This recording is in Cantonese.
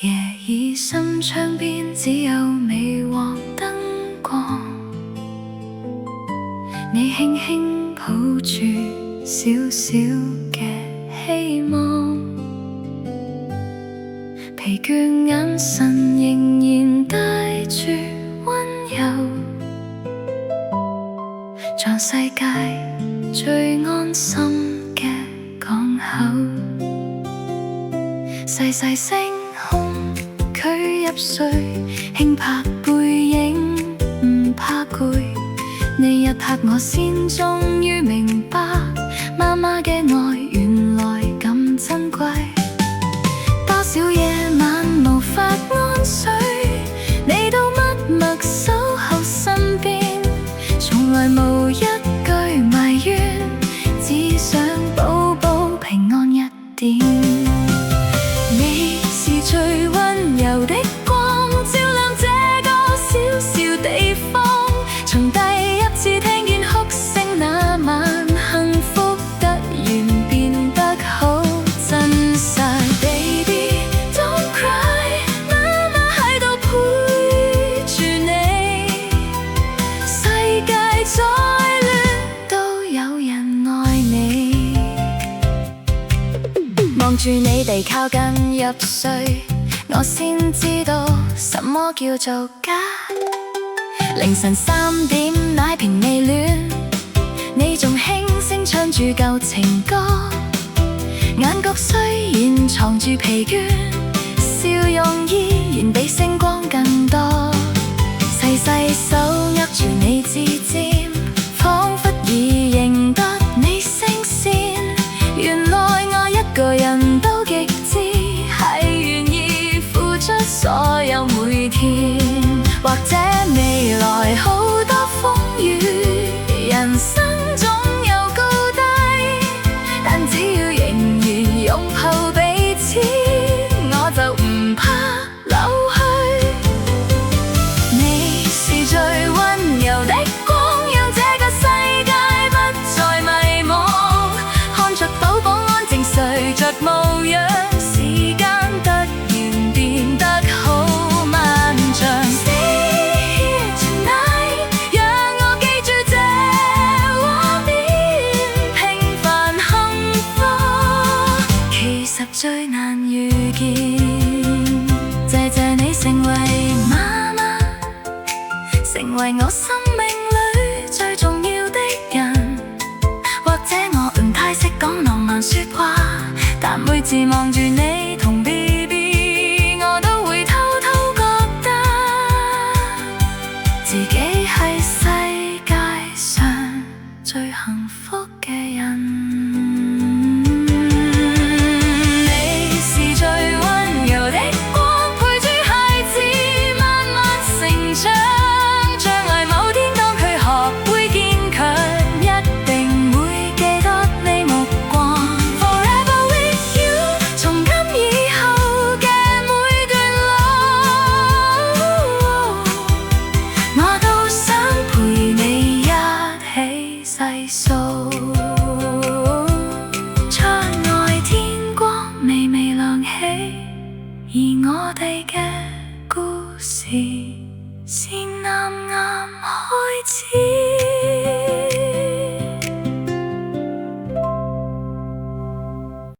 夜已深，窗邊只有微黃燈光，你輕輕抱住小小嘅希望，疲倦眼神仍然帶住溫柔，像世界最安心嘅港口。細細聲空佢入睡，輕拍背影唔怕攰。呢一刻我先終於明白，媽媽嘅愛原來咁珍貴。多少夜晚無法安睡，你都默默守候身邊，從來無一句埋怨，只想寶寶平安一點。你是最溫柔的光，照亮這個小小地方。從第一次聽見哭聲那晚，幸福突然變得好真實。Baby don't cry， 媽媽喺度陪住你，世界再亂都有人愛你。望住你哋靠近入睡，我先知道什麼叫做家。凌晨3點奶瓶未暖，你仲輕聲唱住舊情歌，眼角雖然藏住疲倦，笑容依然比星光更多。細細手握住你指尖，彷彿已認得你聲線。原來我一個人都極知，係願意付出所有每天。或者未來好多風雨，人生總有高低，但只要仍然擁抱彼此，我就唔怕老去。你是最溫柔的光，讓這個世界不再迷茫。看着寶寶安靜睡着模樣，時間突然變得好漫長。最難遇見，謝謝你成為媽媽，成為我生命裏最重要的人。或者我唔太識講浪漫說話，但每次望住你